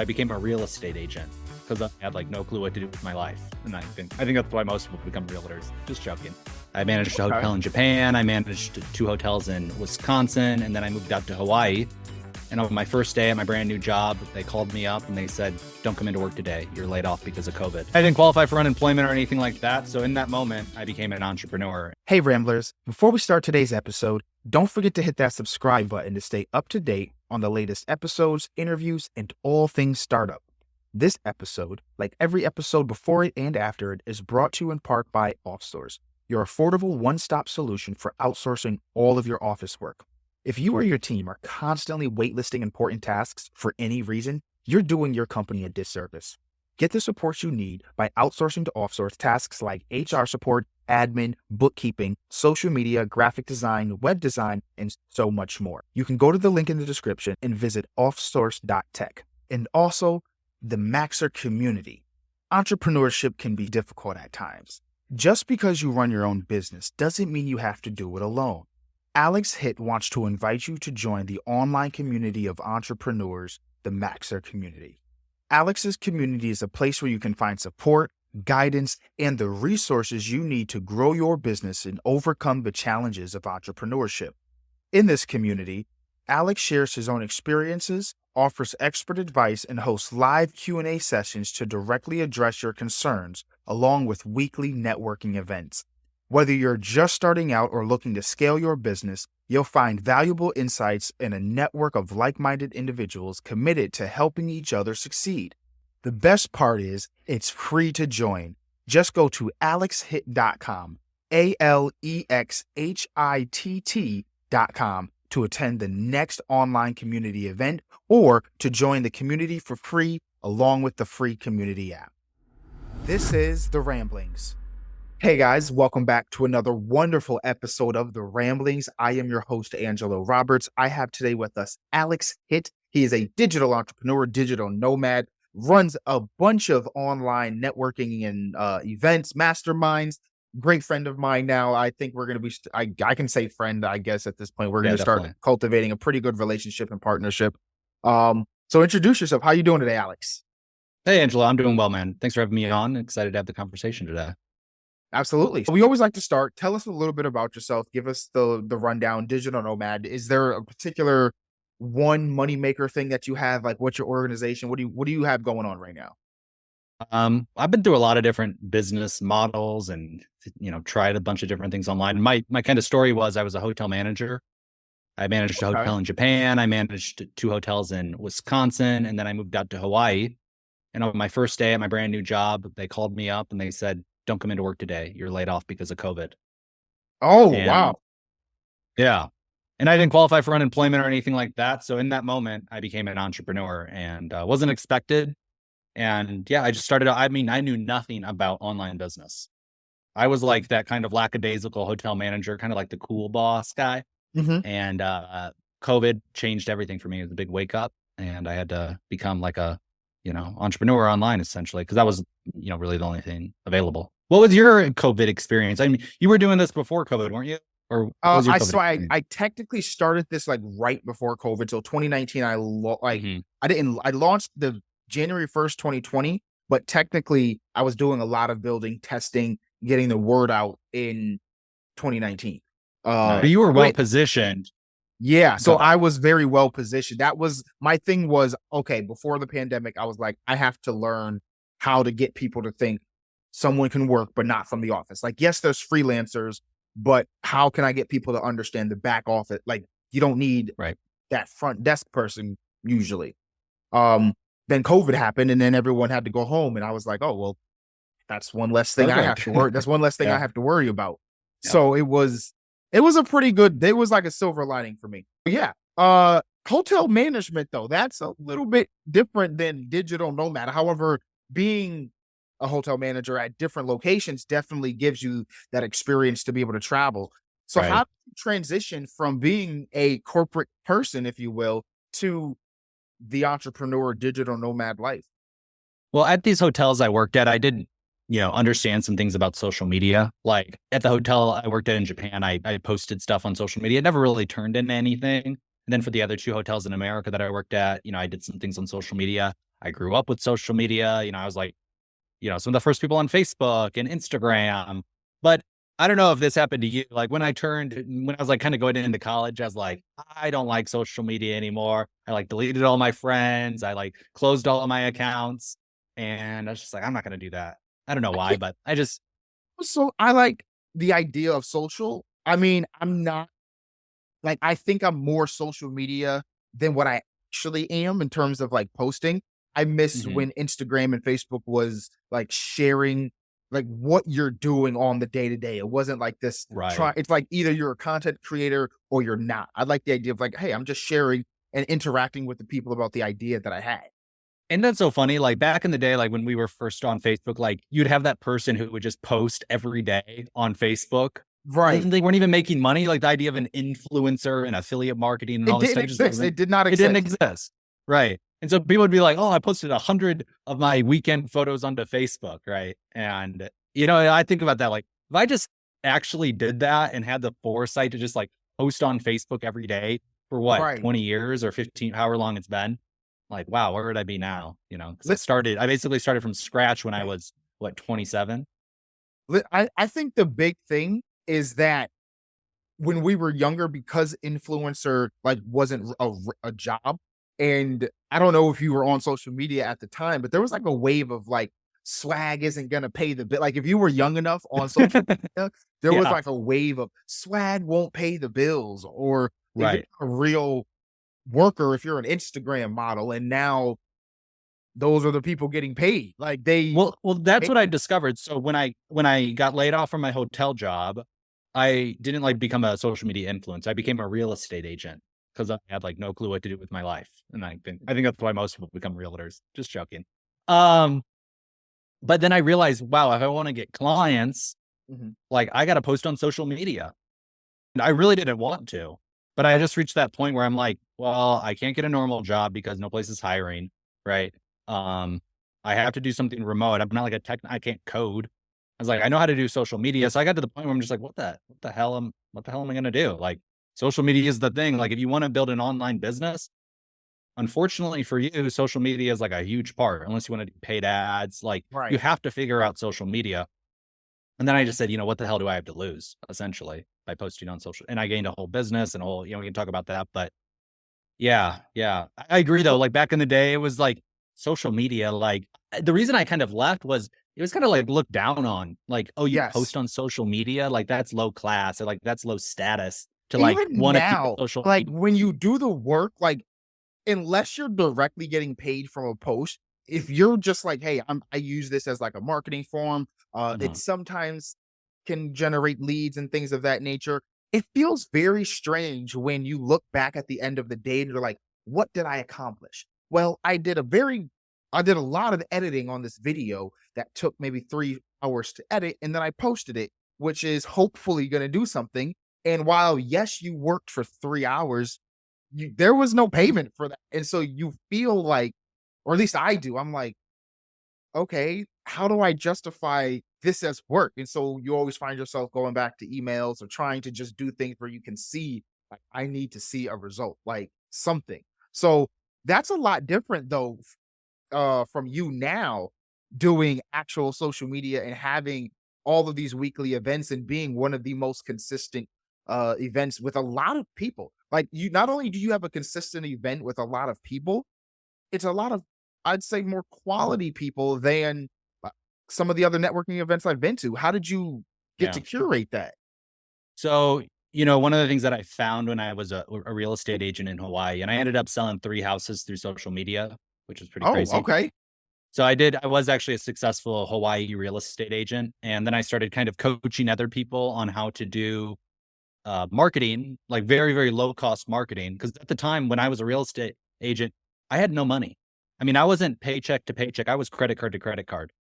I became a real estate agent because I had like no clue what to do with my life. And I think that's why most people become realtors. Just joking. I managed a hotel in Japan. I managed 2 hotels in Wisconsin. And then I moved out to Hawaii. And on my first day at my brand new job, they called me up and they said, don't come into work today. You're laid off because of COVID. I didn't qualify for unemployment or anything like that. So in that moment, I became an entrepreneur. Hey, Ramblers. Before we start today's episode, don't forget to hit that subscribe button to stay up to date on the latest episodes, interviews, and all things startup. This episode, like every episode before it and after it, is brought to you in part by OffSource, your affordable one-stop solution for outsourcing all of your office work. If you or your team are constantly waitlisting important tasks for any reason, you're doing your company a disservice. Get the support you need by outsourcing to OffSource tasks like HR support, admin, bookkeeping, social media, graphic design, web design, and so much more. You can go to the link in the description and visit offsource.tech. And also, the Maxer community. Entrepreneurship can be difficult at times. Just because you run your own business doesn't mean you have to do it alone. Alex Hitt wants to invite you to join the online community of entrepreneurs, the Maxer community. Alex's community is a place where you can find support, guidance, and the resources you need to grow your business and overcome the challenges of entrepreneurship. In this community, Alex shares his own experiences, offers expert advice, and hosts live Q&A sessions to directly address your concerns, along with weekly networking events. Whether you're just starting out or looking to scale your business, you'll find valuable insights in a network of like-minded individuals committed to helping each other succeed. The best part is, it's free to join. Just go to alexhitt.com, ALEXHITT.com, to attend the next online community event or to join the community for free along with the free community app. This is The Ramblings. Hey guys, welcome back to another wonderful episode of The Ramblings. I am your host, Angelo Roberts. I have today with us Alex Hitt. He is a digital entrepreneur, digital nomad, runs a bunch of online networking and events, masterminds. Great friend of mine now. I think we're going to be, I can say friend, I guess at this point. We're going to start cultivating a pretty good relationship and partnership. So introduce yourself. How you doing today, Alex? Hey, Angela, I'm doing well, man. Thanks for having me on. Excited to have the conversation today. Absolutely. We always like to start. Tell us a little bit about yourself. Give us the rundown. Digital nomad. Is there a particular one moneymaker thing that you have? Like, what's your organization? What do you have going on right now? I've been through a lot of different business models and, tried a bunch of different things online. My kind of story was I was a hotel manager. I managed a hotel in Japan. I managed 2 hotels in Wisconsin, and then I moved out to Hawaii. And on my first day at my brand new job, they called me up and they said, don't come into work today. You're laid off because of COVID. Wow. Yeah. And I didn't qualify for unemployment or anything like that. So in that moment, I became an entrepreneur and wasn't expected. And yeah, I just started out. I knew nothing about online business. I was like that kind of lackadaisical hotel manager, kind of like the cool boss guy. Mm-hmm. And COVID changed everything for me. It was a big wake up. And I had to become like a, entrepreneur online essentially, because that was, really the only thing available. What was your COVID experience? I mean, you were doing this before COVID, weren't you? Or I technically started this like right before COVID. So 2019, I launched the January 1st, 2020, but technically I was doing a lot of building, testing, getting the word out in 2019. But you were well positioned. Yeah. So I was very well positioned. That was my thing was, okay, before the pandemic, I was like, I have to learn how to get people to think someone can work, but not from the office. Like, yes, there's freelancers, but how can I get people to understand the back office? Like, you don't need that front desk person usually. Then COVID happened and then everyone had to go home. And I was like, oh, well, that's one less thing I have to worry. That's one less thing I have to worry about. Yeah. So it was a pretty good, it was like a silver lining for me. Yeah. Hotel management though, that's a little bit different than digital nomad. However, being a hotel manager at different locations definitely gives you that experience to be able to travel. So how do you transition from being a corporate person, if you will, to the entrepreneur digital nomad life? Well, at these hotels I worked at, I did, understand some things about social media. Like at the hotel I worked at in Japan, I posted stuff on social media. It never really turned into anything. And then for the other 2 hotels in America that I worked at, I did some things on social media. I grew up with social media. I was like, some of the first people on Facebook and Instagram. But I don't know if this happened to you. Like when I was like kind of going into college, I was like, I don't like social media anymore. I like deleted all my friends. I like closed all of my accounts. And I was just like, I'm not going to do that. I don't know I why, can't, but I just, so I like the idea of social. I mean, I'm not like, I think I'm more social media than what I actually am in terms of like posting. I miss mhm, when Instagram and Facebook was like sharing like what you're doing on the day to day. It wasn't like this right. it's like either you're a content creator or you're not. I like the idea of like, hey, I'm just sharing and interacting with the people about the idea that I had. And that's so funny. Like back in the day, like when we were first on Facebook, like you'd have that person who would just post every day on Facebook. Right. And they weren't even making money. Like the idea of an influencer and affiliate marketing and It all this didn't stuff just exist. wasn't, It did not it didn't exist. exist. Right. And so people would be like, oh, I posted 100 of my weekend photos onto Facebook. Right. And, I think about that. Like if I just actually did that and had the foresight to just like post on Facebook every day for what, Right. 20 years or 15, however long it's been, like, wow, where would I be now? Because I basically started from scratch when I was what, 27. I think the big thing is that when we were younger, because influencer like wasn't a job, and I don't know if you were on social media at the time, but there was like a wave of like swag isn't gonna pay the bill. Like if you were young enough on social media, there was Yeah. like a wave of swag won't pay the bills, or if you're Right. a real worker, if you're an Instagram model, and now those are the people getting paid. Like they Well, that's what I discovered. So when I got laid off from my hotel job, I didn't like become a social media influencer. I became a real estate agent because I had like no clue what to do with my life. And I think that's why most people become realtors. Just joking. Um, but then I realized, wow, if I want to get clients, Mhm. like I got to post on social media. And I really didn't want to, but I just reached that point where I'm like, well, I can't get a normal job because no place is hiring, right? Um, I have to do something remote. I'm not like I can't code. I was like, I know how to do social media. So I got to the point where I'm just like, what the hell am I going to do? Like social media is the thing. Like if you want to build an online business, unfortunately for you, social media is like a huge part, unless you want to do paid ads. Like you Right. have to figure out social media. And then I just said, what the hell do I have to lose essentially by posting on social? And I gained a whole business and a whole, we can talk about that. But yeah, yeah. I agree though. Like back in the day, it was like social media. Like the reason I kind of left was it was kind of like looked down on. Like, oh, you Yes. post on social media, like that's low class or like that's low status to like Even want to keep a now, social like media. when you do the work, like unless you're directly getting paid from a post, if you're just like, hey, I use this as like a marketing form, it Uh-huh. sometimes can generate leads and things of that nature. It feels very strange when you look back at the end of the day and you're like, what did I accomplish? Well, I did a lot of editing on this video that took maybe 3 hours to edit, and then I posted it, which is hopefully going to do something. And while yes, you worked for 3 hours, there was no payment for that. And so you feel like, or at least I do, I'm like, okay, how do I justify this as work? And so you always find yourself going back to emails or trying to just do things where you can see, like, I need to see a result, like something. So that's a lot different though, from you now doing actual social media and having all of these weekly events and being one of the most consistent events with a lot of people. Like you, not only do you have a consistent event with a lot of people, it's a lot of, I'd say, more quality people than uh, some of the other networking events I've been to. How did you get Yeah. to curate that? So, one of the things that I found when I was a real estate agent in Hawaii, and I ended up selling 3 houses through social media, which was pretty Oh, crazy. okay. So I was actually a successful Hawaii real estate agent. And then I started kind of coaching other people on how to do marketing, like very, very low cost marketing. Cause at the time when I was a real estate agent, I had no money. I mean, I wasn't paycheck to paycheck. I was credit card to credit card.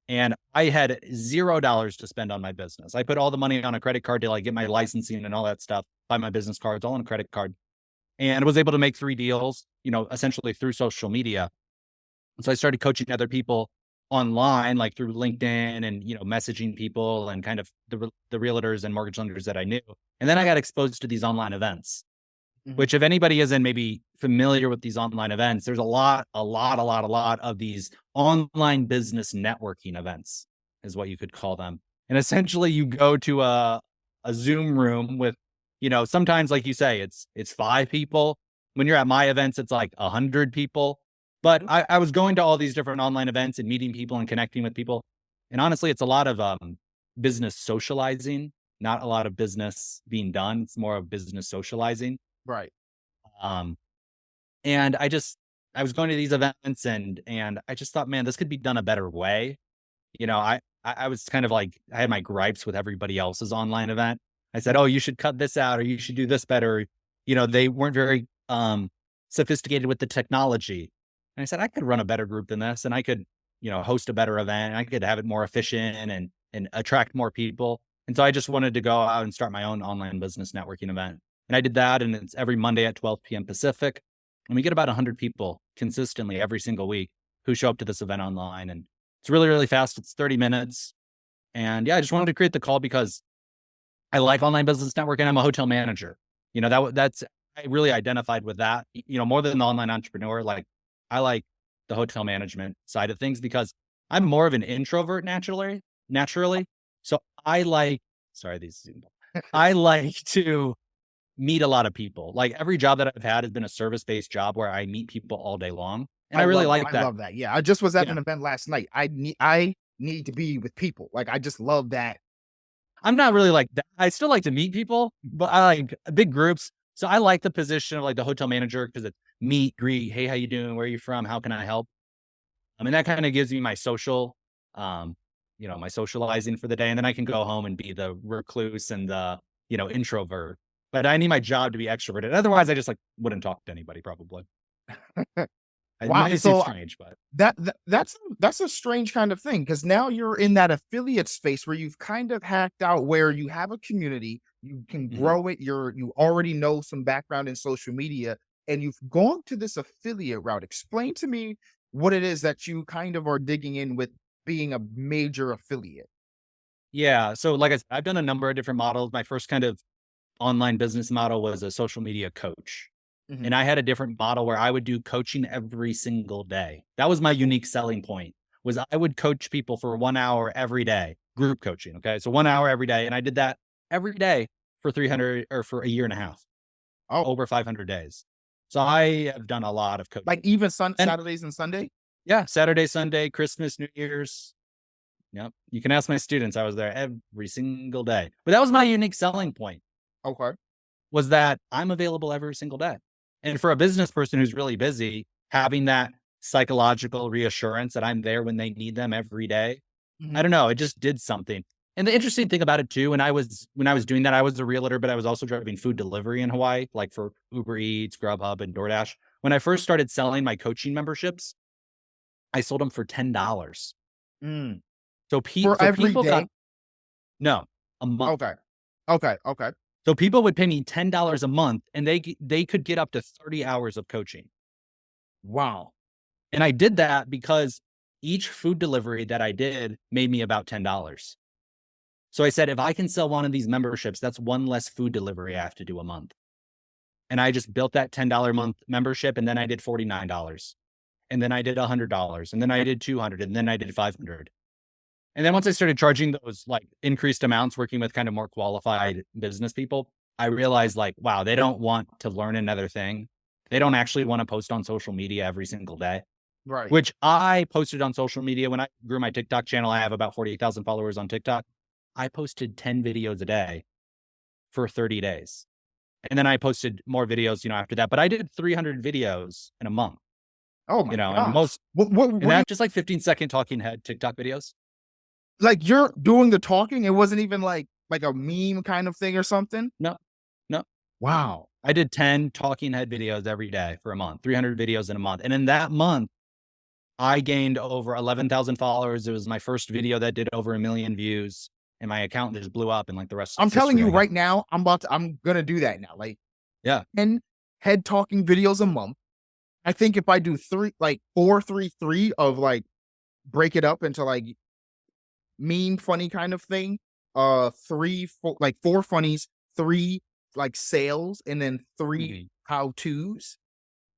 And I had $0 to spend on my business. I put all the money on a credit card to like get my licensing and all that stuff, buy my business cards, all on a credit card. And was able to make 3 deals, essentially through social media. So I started coaching other people online, like through LinkedIn and, messaging people and kind of the realtors and mortgage lenders that I knew. And then I got exposed to these online events. which if anybody isn't maybe familiar with these online events, there's a lot of these online business networking events is what you could call them. And essentially you go to a Zoom room with, sometimes like you say, it's 5 people. When you're at my events, it's like 100 people. But I was going to all these different online events and meeting people and connecting with people. And honestly, it's a lot of business socializing, not a lot of business being done. It's more of business socializing. Right. Um, and I was going to these events and I just thought, man, this could be done a better way. I was kind of like, I had my gripes with everybody else's online event. I said, oh, you should cut this out or you should do this better. They weren't very sophisticated with the technology. And I said, I could run a better group than this and I could, host a better event. I could have it more efficient and attract more people. And so I just wanted to go out and start my own online business networking event. And I did that. And it's every Monday at 12 p.m. Pacific. And we get about 100 people consistently every single week who show up to this event online. And it's really, really fast. It's 30 minutes. And yeah, I just wanted to create the call because I like online business networking. I'm a hotel manager. I really identified with that, more than the online entrepreneur. Like I like the hotel management side of things because I'm more of an introvert naturally. So I like to meet a lot of people. Like every job that I've had has been a service-based job where I meet people all day long. And I really like that. I love that. Yeah. I just was at an event last night. I need to be with people. Like I just love that. I'm not really like that. I still like to meet people, but I like big groups. So I like the position of like the hotel manager because it's meet, greet. Hey, how you doing? Where are you from? How can I help? I mean, that kind of gives me my social, my socializing for the day. And then I can go home and be the recluse and the, introvert. But I need my job to be extroverted. Otherwise, I just wouldn't talk to anybody probably. Wow. It seems strange, but that's a strange kind of thing because now you're in that affiliate space where you've kind of hacked out where you have a community, you can grow it. You already know some background in social media, and you've gone to this affiliate route. Explain to me what it is that you kind of are digging in with being a major affiliate. Yeah. So like I said, I've done a number of different models. My first kind of online business model was a social media coach. And I had a different model where I would do coaching every single day. That was my unique selling point, was I would coach people for 1 hour every day, group coaching. Okay. So 1 hour every day. And I did that every day for 300 or for a year and a half. Oh, over 500 days. So I have done a lot of coaching. like even Saturdays and Sunday? Yeah. Saturday, Sunday, Christmas, New Year's. Yep. You can ask my students. I was there every single day. But that was my unique selling point. Okay. Was that I'm available every single day. And for a business person who's really busy, having that psychological reassurance that I'm there when they need them every day, I don't know, it just did something. And the interesting thing about it too, when I was doing that, I was a realtor, but I was also driving food delivery in Hawaii, like for Uber Eats, Grubhub, and DoorDash. When I first started selling my coaching memberships, I sold them for $10. So people day? No, a month. Okay. So people would pay me $10 a month and they could get up to 30 hours of coaching. Wow. And I did that because each food delivery that I did made me about $10. So I said, if I can sell one of these memberships, that's one less food delivery I have to do a month. And I just built that $10 a month membership. And then I did $49. And then I did $100. And then I did $200. And then I did $500. And then once I started charging those increased amounts, working with kind of more qualified business people, I realized wow, they don't want to learn another thing. They don't actually want to post on social media every single day. Right. Which I posted on social media. When I grew my TikTok channel, I have about 48,000 followers on TikTok. I posted 10 videos a day for 30 days. And then I posted more videos, after that. But I did 300 videos in a month. Oh my God. And most, and that's just 15-second talking head TikTok videos. Like you're doing the talking. It wasn't even like a meme kind of thing or something. No. Wow. I did 10 talking head videos every day for a month, 300 videos in a month. And in that month, I gained over 11,000 followers. It was my first video that did over 1 million views. And my account just blew up and the rest. I'm telling you right now, I'm going to do that now. 10 head talking videos a month. I think if I do 4, 3, 3 of break it up into meme funny kind of thing, 4 funnies, 3 like sales and then 3 Mhm. how-tos,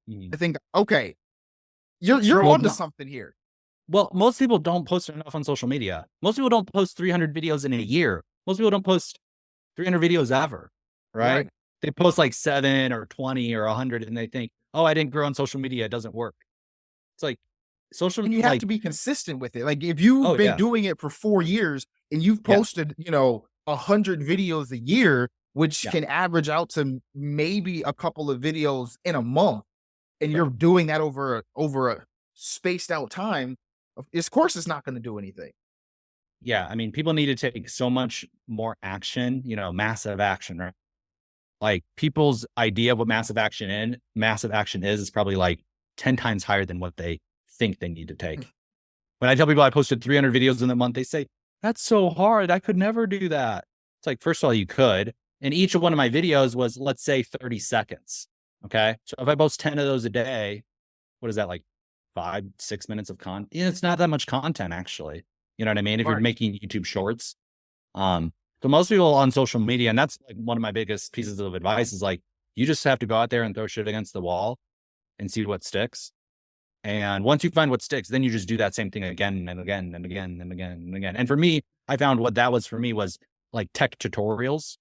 Mhm. I think, okay, you're Well, onto something here. most people don't post enough on social media. Most people don't post 300 videos in a year. Most people don't post 300 videos ever, right? Right. They post like 7 or 20 or 100 and they think, "Oh, I didn't grow on social media, it doesn't work." It's like social And you have like, to be consistent with it. Like if you've oh been yeah. doing it for 4 years and you've Yeah. posted, 100 videos a year, which Yeah. can average out to maybe a couple of videos in a month, and Right. you're doing that over a spaced out time, of course it's not going to do anything. Yeah, I mean, people need to take so much more action, massive action, right? Like people's idea of what massive action is probably like 10 times higher than what they think they need to take. When I tell people I posted 300 videos in a month, they say, "That's so hard. I could never do that." It's like, first of all, you could. And each one of my videos was, let's say, 30 seconds. Okay. So if I post 10 of those a day, what is that, like 5, 6 minutes of content? Yeah, it's not that much content, actually. You know what I mean? If you're Right. making YouTube shorts. Um, so most people on social media, and that's like one of my biggest pieces of advice is like, you just have to go out there and throw shit against the wall and see what sticks. And once you find what sticks, then you just do that same thing again and again and again and again and again. And for me, I found what that was for me was like tech tutorials.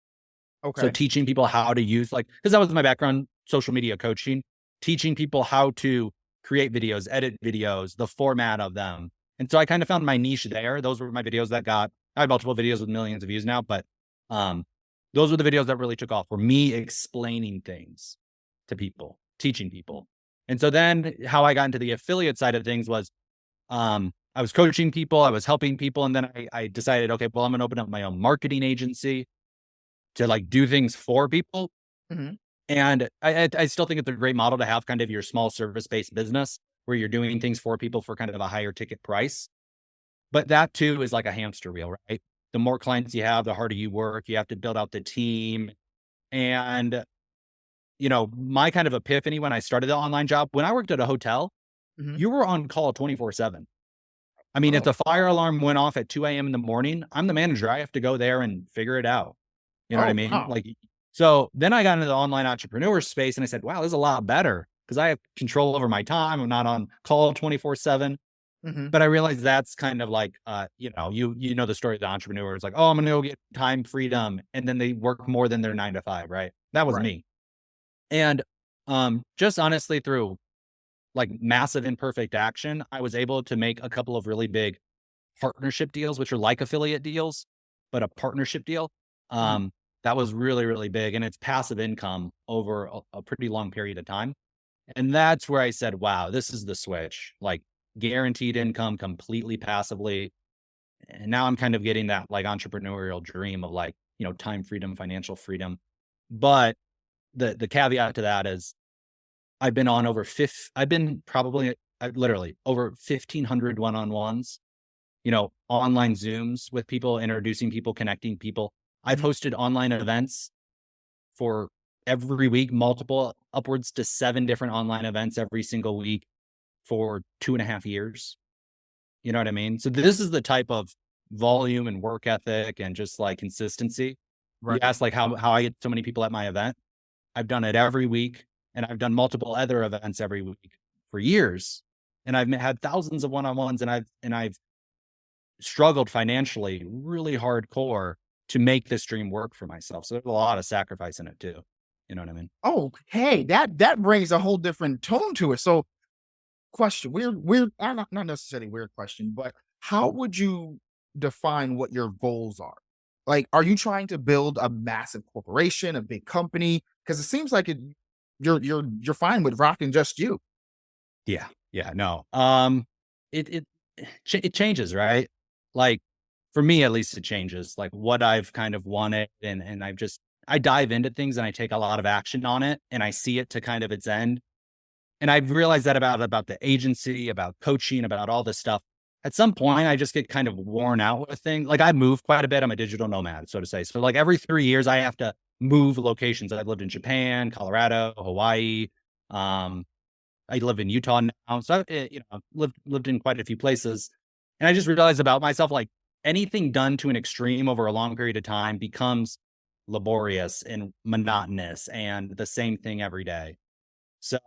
So Okay. teaching people how to use because that was my background, social media coaching, teaching people how to create videos, edit videos, the format of them. And so I kind of found my niche there. Those were my videos I have multiple videos with millions of views now, but um, those were the videos that really took off, were me explaining things to people, teaching people. And so then how I got into the affiliate side of things was I was coaching people, I was helping people. And then I decided, okay, well, I'm going to open up my own marketing agency to like do things for people. Mhm. And I still think it's a great model to have kind of your small service-based business where you're doing things for people for kind of a higher ticket price. But that too is like a hamster wheel, right? The more clients you have, the harder you work. You have to build out the team. And, my kind of epiphany when I started the online job, when I worked at a hotel, Mhm. you were on call 24/7. I mean, if Oh, the fire alarm went off at 2 a.m. in the morning, I'm the manager. I have to go there and figure it out. You know what I oh, mean? wow. Like, so then I got into the online entrepreneur space and I said, wow, this is a lot better because I have control over my time. I'm not on call 24/7. Mhm. But I realized that's kind of like, you know the story of the entrepreneur. It's like, oh, I'm gonna go get time freedom, and then they work more than their 9 to 5, right? That was Right. me. And just honestly through like massive imperfect action, I was able to make a couple of really big partnership deals, which are like affiliate deals, but a partnership deal. Mhm. Um, that was really, really big. And it's passive income over a pretty long period of time. And that's where I said, wow, this is the switch, like guaranteed income completely passively. And now I'm kind of getting that like entrepreneurial dream of like, time freedom, financial freedom. But the caveat to that is I've been probably literally over 1,500 one-on-ones, online Zooms with people, introducing people, connecting people. I've Mhm. hosted online events for every week, multiple upwards to 7 different online events every single week for 2.5 years. You know what I mean? So this is the type of volume and work ethic and just like consistency. You Right. asked like how I get so many people at my event. I've done it every week and I've done multiple other events every week for years. And I've had thousands of one-on-ones and I've struggled financially really hardcore to make this dream work for myself. So there's a lot of sacrifice in it too. You know what I mean? Oh, hey, that brings a whole different tone to it. So, question, weird, not necessarily weird question, but how would you define what your goals are? Like, are you trying to build a massive corporation, a big company? Because it seems like you're fine with rocking just you. Yeah. Yeah. No. It it changes, right? Like for me, at least, it changes. Like what I've kind of wanted, and I dive into things and I take a lot of action on it, and I see it to kind of its end. And I've realized that about the agency, about coaching, about all this stuff. At some point, I just get kind of worn out with things. Like I move quite a bit. I'm a digital nomad, so to say. So like every 3 years, I have to move locations. I've lived in Japan, Colorado, Hawaii. Um, I live in Utah now, so lived in quite a few places, and I just realized about myself, like anything done to an extreme over a long period of time becomes laborious and monotonous and the same thing every day. So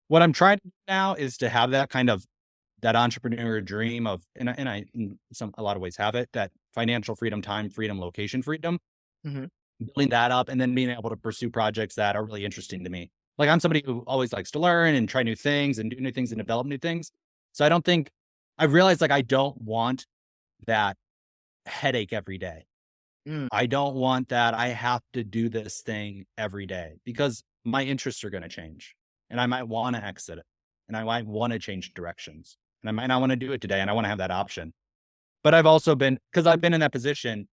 what I'm trying to do now is to have that kind of that entrepreneur dream of, and I in some a lot of ways have it, that financial freedom, time freedom, location freedom, Hmm. building that up and then being able to pursue projects that are really interesting to me. Like I'm somebody who always likes to learn and try new things and do new things and develop new things. So I don't think I've realized like I don't want that headache every day. Mm, I don't want that I have to do this thing every day because my interests are going to change and I might want to exit it and I might want to change directions and I might not want to do it today and I want to have that option. But I've also been, because I've been in that position,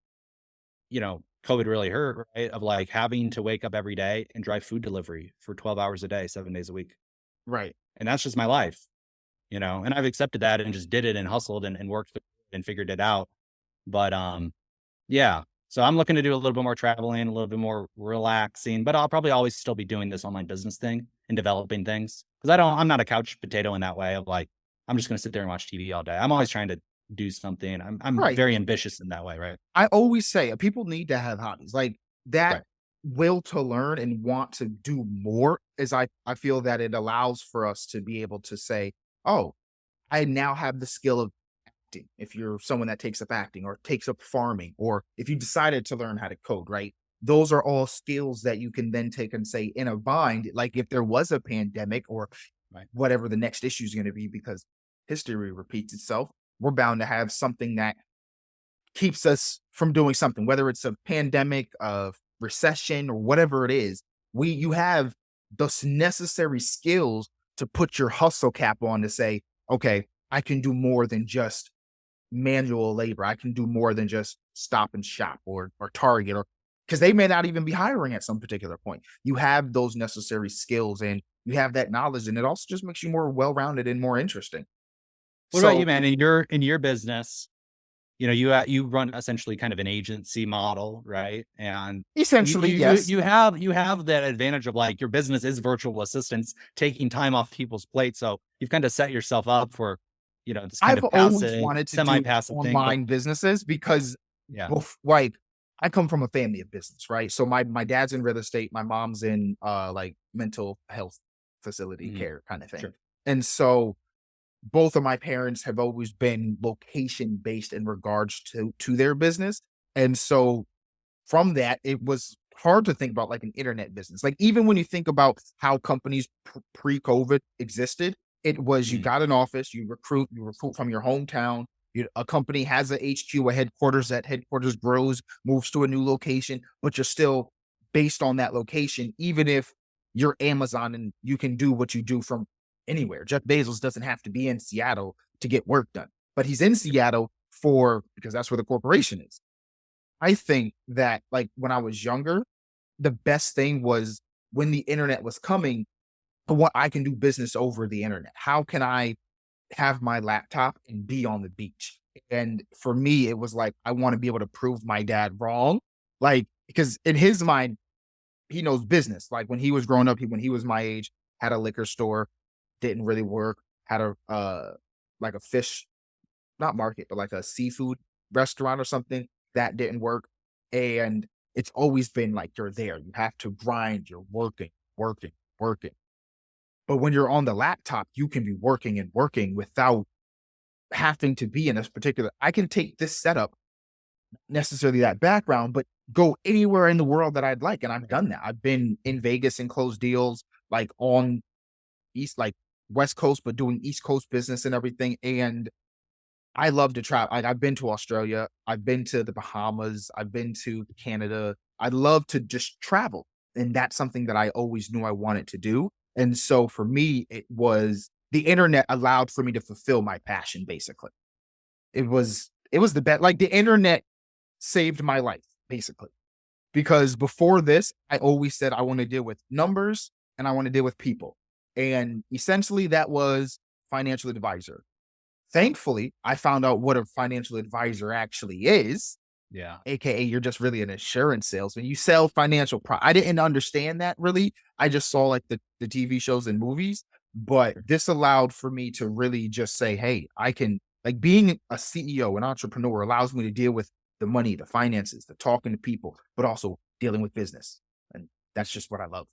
COVID really hurt, right? Of like having to wake up every day and drive food delivery for 12 hours a day, 7 days a week. right. And that's just my life, and I've accepted that and just did it and hustled and worked through it and figured it out. But yeah. So I'm looking to do a little bit more traveling, a little bit more relaxing, but I'll probably always still be doing this online business thing and developing things. Cause I'm not a couch potato in that way of like, I'm just going to sit there and watch TV all day. I'm always trying to do something. I'm Right. very ambitious in that way. Right. I always say people need to have hobbies like that. Right. Will to learn and want to do more is I feel that it allows for us to be able to say, oh, I now have the skill of acting. If you're someone that takes up acting or takes up farming, or if you decided to learn how to code, right? Those are all skills that you can then take and say in a bind, like if there was a pandemic or Right. whatever the next issue is going to be, because history repeats itself, we're bound to have something that keeps us from doing something, whether it's a pandemic, of recession, or whatever it is. You have those necessary skills to put your hustle cap on to say, okay, I can do more than just manual labor. I can do more than just Stop and Shop or Target, or because they may not even be hiring at some particular point. You have those necessary skills and you have that knowledge, and it also just makes you more well-rounded and more interesting. What about you, So man? In your business, you run essentially kind of an agency model, right? And you essentially, you yes. you have that advantage of like your business is virtual assistants taking time off people's plates. So you've kind of set yourself up for, this kind I've of always passive, wanted to do semi-passive thing. But online businesses because, yeah. like, I come from a family of business, right? So my dad's in real estate, my mom's in like mental health facility Mhm. care kind of thing. Sure. And so both of my parents have always been location based in regards to their business. And so from that, it was hard to think about like an internet business. Like even when you think about how companies pre-COVID existed, it was you Mhm. got an office, you recruit from your hometown. A company has a HQ, a headquarters. That headquarters grows, moves to a new location, but you're still based on that location, even if you're Amazon and you can do what you do from anywhere. Jeff Bezos doesn't have to be in Seattle to get work done, but he's in Seattle because that's where the corporation is. I think that, like, when I was younger, the best thing was when the internet was coming, what I can do business over the internet. How can I have my laptop and be on the beach? And for me, it was like, I want to be able to prove my dad wrong. Like, because in his mind, he knows business. Like when he was growing up, when he was my age, had a liquor store, didn't really work, had a like a fish, not market, but like a seafood restaurant or something that didn't work. And it's always been like you're there. You have to grind, you're working, working, working. But when you're on the laptop, you can be working and working without having to be in a particular. I can take this setup, necessarily that background, but go anywhere in the world that I'd like. And I've done that. I've been in Vegas and closed deals like on like West Coast, but doing East Coast business and everything. And I love to travel. Like I've been to Australia, I've been to the Bahamas, I've been to Canada. I love to just travel. And that's something that I always knew I wanted to do. And so for me, it was the internet allowed for me to fulfill my passion, basically. It was the best. Like the internet saved my life, basically. Because before this, I always said I want to deal with numbers and I want to deal with people. And essentially that was financial advisor. Thankfully, I found out what a financial advisor actually is, Yeah. aka you're just really an insurance salesman. You sell financial I didn't understand that really. I just saw like the TV shows and movies, but this allowed for me to really just say, hey, I can like being a CEO, an entrepreneur allows me to deal with the money, the finances, the talking to people, but also dealing with business. And that's just what I love.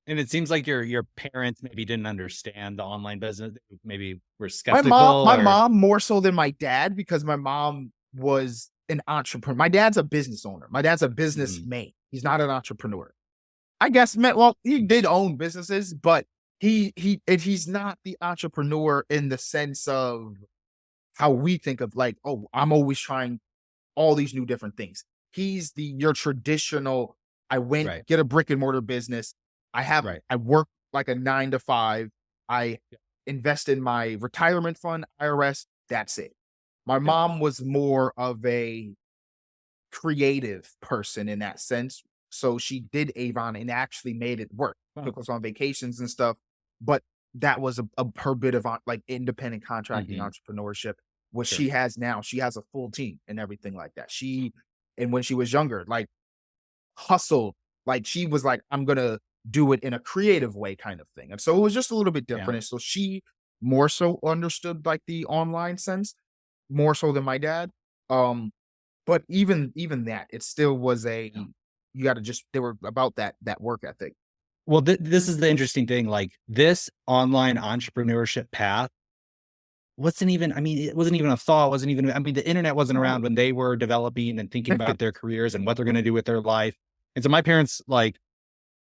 And it seems like your parents maybe didn't understand the online business. Maybe were My skeptical mom, my or mom more so than my dad, because my mom was an entrepreneur. My dad's a business owner. My dad's a Mhm. businessman. He's not an entrepreneur. I guess, man, well, he did own businesses, but he's not the entrepreneur in the sense of how we think of like, oh, I'm always trying all these new different things. He's your traditional, I went right, get a brick and mortar business. right. I work like a 9 to 5. I invest in my retirement fund, IRS. That's it. My Yep. mom was more of a creative person in that sense. So she did Avon and actually made it work. Wow. Took us on vacations and stuff. But that was her bit of like independent contracting Mhm. entrepreneurship. What Sure. she has now, she has a full team and everything like that. And when she was younger, like hustled, like she was like, I'm gonna do it in a creative way, kind of thing. And so it was just a little bit Yeah. different. And so she more so understood like the online sense, more so than my dad. Um, but even that, it still was Yeah. you gotta just they were about that work ethic. Well, this is the interesting thing. Like this online entrepreneurship path wasn't even, I mean, it wasn't even a thought, wasn't even, I mean, the internet wasn't No. around when they were developing and thinking about their careers and what they're going to do with their life. And so my parents, like,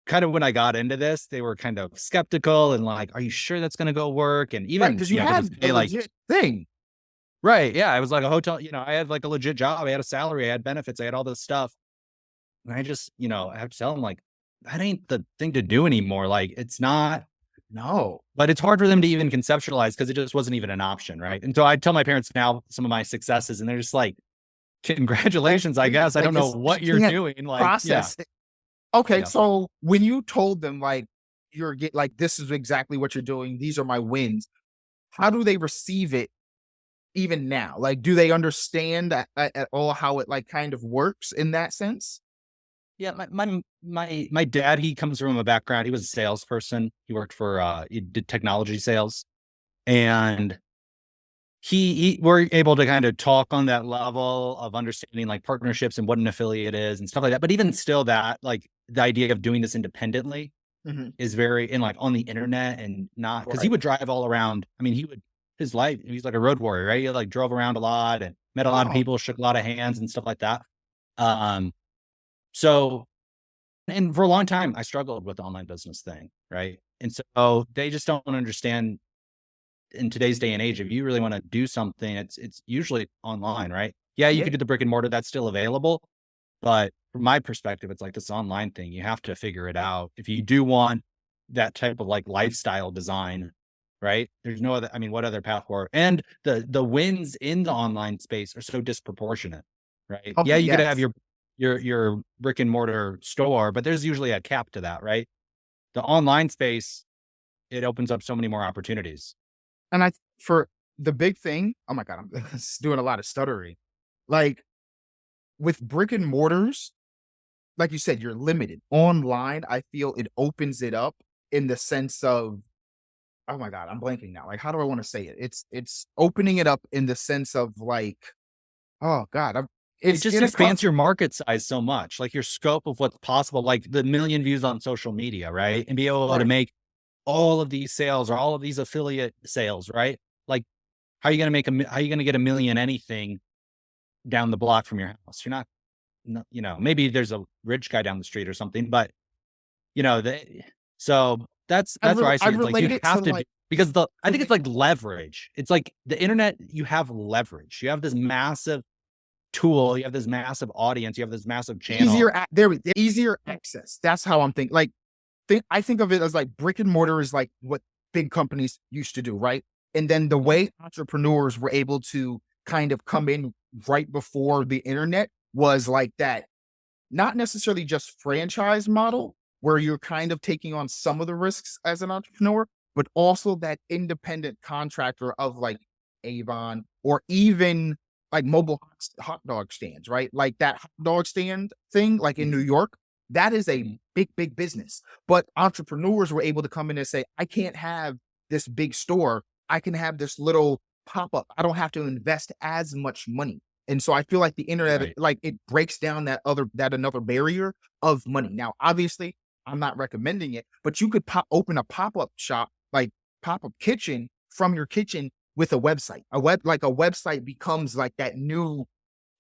kind of when I got into this, they were kind of skeptical and like, are you sure that's going to go work? And Right, even, because you to this had a day, like, legit thing. right. Yeah. I was like a hotel, I had like a legit job. I had a salary, I had benefits, I had all this stuff. And I just, I have to tell them, like, that ain't the thing to do anymore. Like, it's not, No. but it's hard for them to even conceptualize because it just wasn't even an option, right? And so I tell my parents now some of my successes, and they're just like, "Congratulations, I Yeah, guess. I like, don't know you what you're can't doing." Like, yeah, process it. Okay, yeah, so when you told them, like, "This is exactly what you're doing, these are my wins," how do they receive it even now? Like, do they understand at all how it, like, kind of works in that sense? yeah. My dad, he comes from a background. He was a salesperson. He worked for he did technology sales, and he we're able to kind of talk on that level of understanding like partnerships and what an affiliate is and stuff like that. But even still, that like the idea of doing this independently Mhm. is very in like on the internet and not because he Right. would drive all around. I mean, his life, he's like a road warrior, right? He like drove around a lot and met a lot of Oh, people, shook a lot of hands and stuff like that. Um, so and for a long time I struggled with the online business thing, right? And so they just don't understand in today's day and age, if you really want to do something, it's usually online, right? Yeah, you yeah. could do the brick and mortar, that's still available. But from my perspective, it's like this online thing. You have to figure it out. If you do want that type of like lifestyle design, right? There's no other, I mean, what other path forward? And the wins in the online space are so disproportionate, right? Oh, Yeah, you could have yes. your brick and mortar store, but there's usually a cap to that, right? The online space, it opens up so many more opportunities. And for the big thing, oh my god, I'm doing a lot of stuttering. Like, with brick and mortars, like you said, you're limited. Online, I feel it opens it up in the sense of, oh my god, I'm blanking now. Like, how do I wanna say it? It's opening it up in the sense of, like, oh god, It it's just gonna come. expands your market size so much, like your scope of what's possible, like the million views on social media, right? And be able to Right. make all of these sales or all of these affiliate sales, right? Like, how are you going to how are you going to get a million anything down the block from your house? You're not, maybe there's a rich guy down the street or something, but so that's where I see I'd it. It's like you relate it to, have to do like, because I think moving it's like leverage. It's like the internet, you have leverage. You have this massive tool, you have this massive audience, you have this massive channel. easier access. That's how I'm thinking. Like, I think of it as like brick and mortar is like what big companies used to do, right? And then the Mhm. way entrepreneurs were able to kind of come in right before the internet was like that, not necessarily just franchise model where you're kind of taking on some of the risks as an entrepreneur, but also that independent contractor of like Avon or even like mobile hot dog stands, right? Like that hot dog stand thing, like in New Mhm. York, that is a Mhm. big business. But entrepreneurs were able to come in and say, I can't have this big store. I can have this little pop up. I don't have to invest as much money. And so I feel like the internet, Right. like it breaks down that another barrier of money. Now, obviously, I'm not recommending it, but you could open a pop-up shop, like pop-up kitchen from your kitchen with a website. Like a website becomes like that new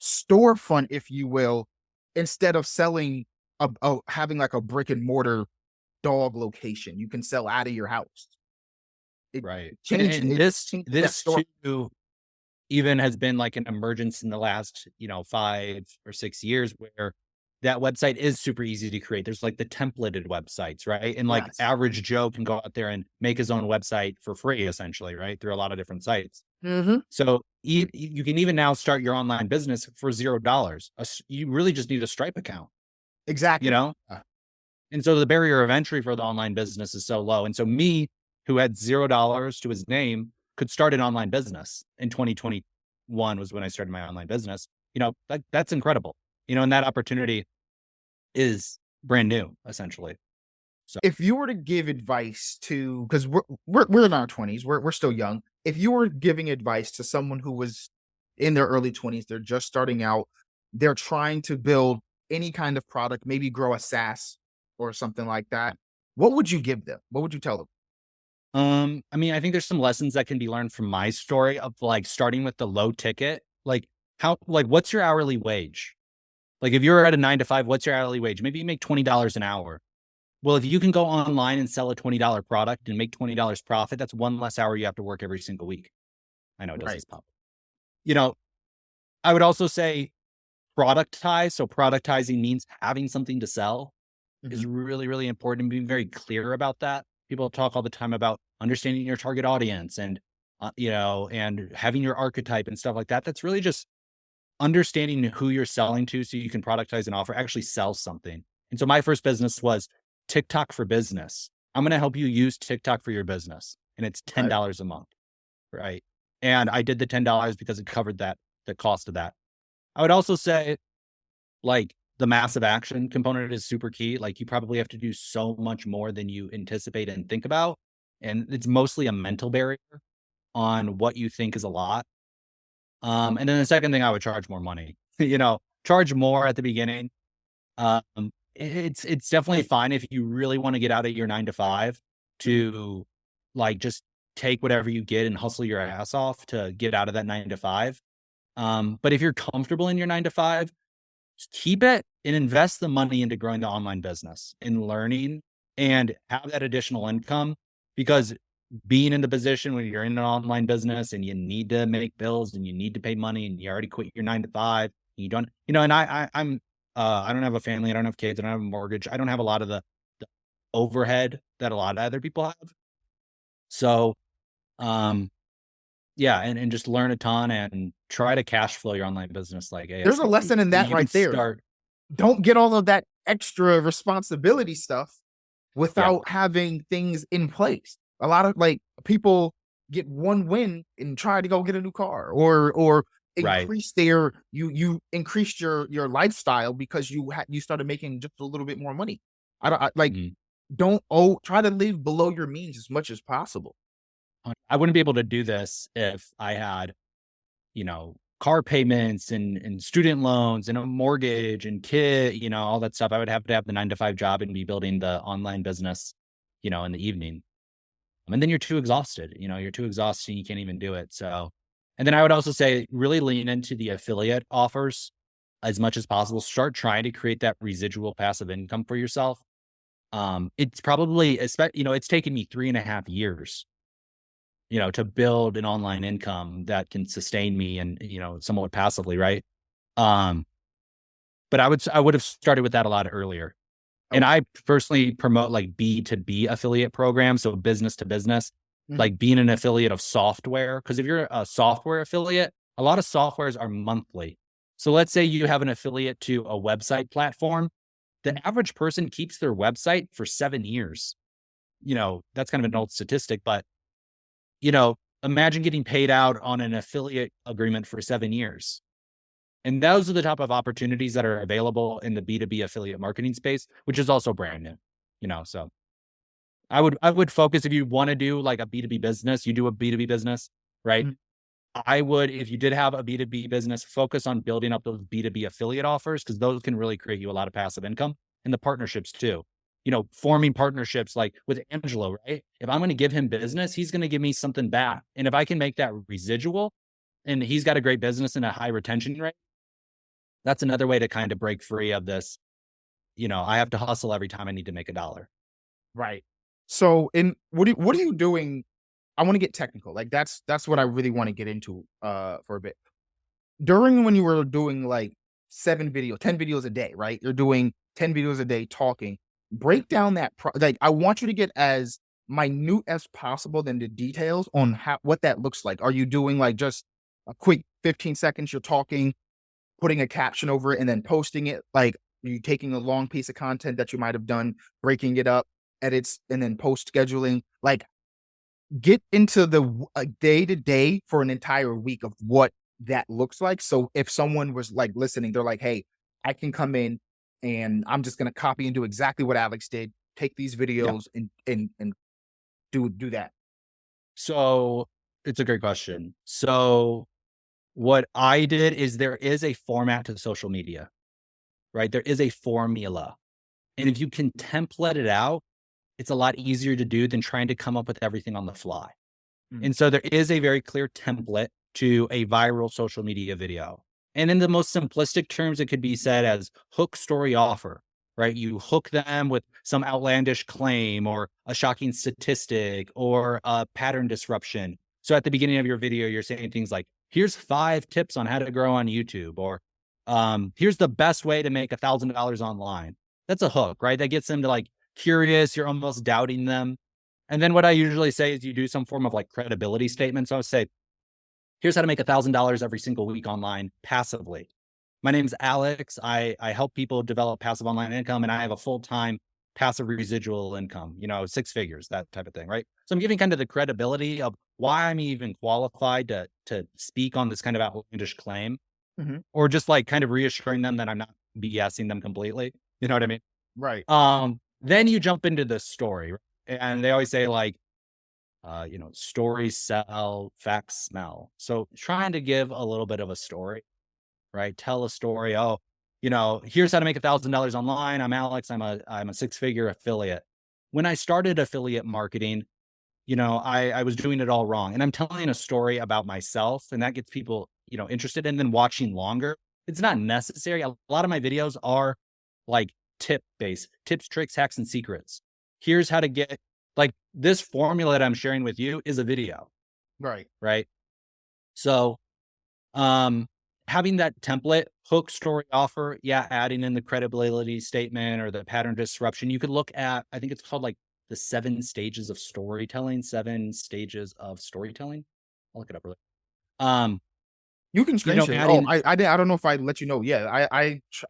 storefront, if you will, instead of selling having like a brick and mortar dog location. You can sell out of your house. It Right. changes And it this changes that this store. too even has been like an emergence in the last, 5 or 6 years where that website is super easy to create. There's like the templated websites, right? And like Yes. average Joe can go out there and make his own website for free, essentially, right? Through a lot of different sites. Hmm. So you can even now start your online business for $0. You really just need a Stripe account, you Exactly. know? And so the barrier of entry for the online business is so low. And so me, who had $0 to his name, could start an online business in 2021 was when I started my online business. That's incredible. And that opportunity is brand new, essentially. So, If you were to give advice to, because we're in our 20s, we're still young. If you were giving advice to someone who was in their early 20s, they're just starting out, they're trying to build any kind of product, maybe grow a SaaS or something like that, what would you give them? What would you tell them? I mean, I think there's some lessons that can be learned from my story of like starting with the low ticket. What's your hourly wage? Like if you're at a 9 to 5, what's your hourly wage? Maybe you make $20 an hour. Well, if you can go online and sell a $20 product and make $20 profit, that's one less hour you have to work every single week. I know it does Right. this pop. You know, I would also say productize. So productizing means having something to sell Hmm. is really, really important and being very clear about that. People talk all the time about understanding your target audience and having your archetype and stuff like that. That's really just understanding who you're selling to so you can productize and offer, actually sell something. And so my first business was TikTok for business. I'm going to help you use TikTok for your business. And it's Right. $10 a month. Right. And I did the $10 because it covered the cost of that. I would also say like the massive action component is super key. Like you probably have to do so much more than you anticipate and think about. And it's mostly a mental barrier on what you think is a lot. And then the second thing, I would charge more money, charge more at the beginning. Um, it's definitely fine if you really want to get out of your 9 to 5 Mhm. to like just take whatever you get and hustle your ass off to get out of that 9 to 5. But if you're comfortable in your 9 to 5, just keep it and invest the money into growing the online business and learning and have that additional income because being in the position when you're in an online business and you need to make bills and you need to pay money and you already quit your 9 to 5, you don't, and I don't have a family. I don't have kids. I don't have a mortgage. I don't have a lot of the overhead that a lot of other people have. So, um, yeah, and just learn a ton and try to cash flow your online business like There's a ASAP. lesson in So that you can right there. start. Don't get all of that extra responsibility stuff Yeah. without having things in place. A lot of like people get one win and try to go get a new car or Right. increase their you increased your lifestyle because you started making just a little bit more money. Like Mhm. try to live below your means as much as possible. I wouldn't be able to do this if I had, car payments and student loans and a mortgage and kid, all that stuff. I would have to have the 9 to 5 job and be building the online business, in the evening. And then you're too exhausted, you're too exhausted and you can't even do it. So, and then I would also say really lean into the affiliate offers as much as possible. Start trying to create that residual passive income for yourself. It's probably, it's taken me 3.5 years to build an online income that can sustain me and, somewhat passively, right? Um, but I would have started with that a lot earlier. And Okay. I personally promote like B2B affiliate programs, so business to business, Mhm. like being an affiliate of software. Because if you're a software affiliate, a lot of softwares are monthly. So let's say you have an affiliate to a website platform. Mhm. The average person keeps their website for 7 years. That's kind of an old statistic, but you know, imagine getting paid out on an affiliate agreement for 7 years. And those are the type of opportunities that are available in the B2B affiliate marketing space, which is also brand new, so I would focus if you want to do like a B2B business, you do a B2B business, right? Mhm. I would, if you did have a B2B business, focus on building up those B2B affiliate offers because those can really create you a lot of passive income, and the partnerships too. Forming partnerships like with Angelo, right? If I'm going to give him business, he's going to give me something back. And if I can make that residual and he's got a great business and a high retention rate, that's another way to kind of break free of this. I have to hustle every time I need to make a dollar. Right. So, in what are you doing? I want to get technical. Like that's what I really want to get into for a bit. During when you were doing like 10 videos a day, right? You're doing 10 videos a day talking. Break down that like I want you to get as minute as possible than the details on what that looks like. Are you doing like just a quick 15 seconds you're talking, putting a caption over it and then posting it? Like, are you taking a long piece of content that you might have done, breaking it up, edits, and then post scheduling? Like, get into the day to day for an entire week of what that looks like. So if someone was like listening, they're like, hey, I can come in and I'm just going to copy and do exactly what Alex did, take these Yeah. videos and do that. So it's a great question. So what I did is there is a format to social media, right? There is a formula. And if you can template it out, it's a lot easier to do than trying to come up with everything on the fly. Mm. And so there is a very clear template to a viral social media video. And in the most simplistic terms, it could be said as hook, story, offer, right? You hook them with some outlandish claim or a shocking statistic or a pattern disruption. So at the beginning of your video, you're saying things like, here's 5 tips on how to grow on YouTube, or here's the best way to make $1,000 online. That's a hook, right? That gets them to like curious. You're almost doubting them. And then what I usually say is you do some form of like credibility statement. So I say, here's how to make $1,000 every single week online passively. My name's Alex. I help people develop passive online income, and I have a full-time passive residual income, 6 figures, that type of thing, right? So I'm giving kind of the credibility of why I'm even qualified to speak on this kind of outlandish claim, Hmm. or just like kind of reassuring them that I'm not BSing them completely. You know what I mean? Right. Then you jump into the story, right? And they always say like, stories sell, facts smell. So trying to give a little bit of a story, right? Tell a story. Oh, here's how to make $1,000 online. I'm Alex. I'm a 6-figure affiliate. When I started affiliate marketing, I was doing it all wrong. And I'm telling a story about myself, and that gets people, interested. And then watching longer. It's not necessary. A lot of my videos are like tip-based, tips, tricks, hacks, and secrets. Here's how to get like this formula that I'm sharing with you is a video, Right. right? So um having that template, hook, story, offer, yeah, adding in the credibility statement or the pattern disruption. You could look at, I think it's called like the 7 stages of storytelling. I'll look it up really. Um, You can screen share. Oh, adding, I don't know if I let you know. Yeah,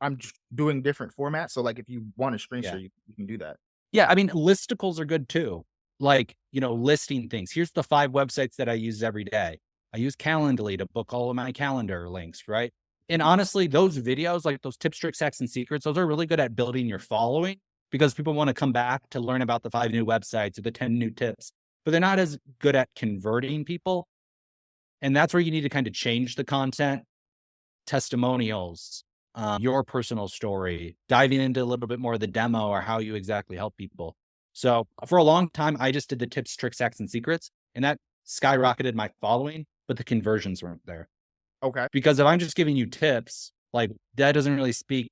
I'm just doing different formats. So like if you want to screen yeah. share, you can do that. Yeah, I mean, listicles are good too. Like, listing things. Here's the 5 websites that I use every day. I use Calendly to book all of my calendar links, right? And honestly, those videos, like those tips, tricks, hacks, and secrets, those are really good at building your following because people want to come back to learn about the 5 new websites or the 10 new tips, but they're not as good at converting people. And that's where you need to kind of change the content, testimonials, your personal story, diving into a little bit more of the demo or how you exactly help people. So for a long time, I just did the tips, tricks, hacks, and secrets, and that skyrocketed my following, but the conversions weren't there. Okay. Because if I'm just giving you tips, like that doesn't really speak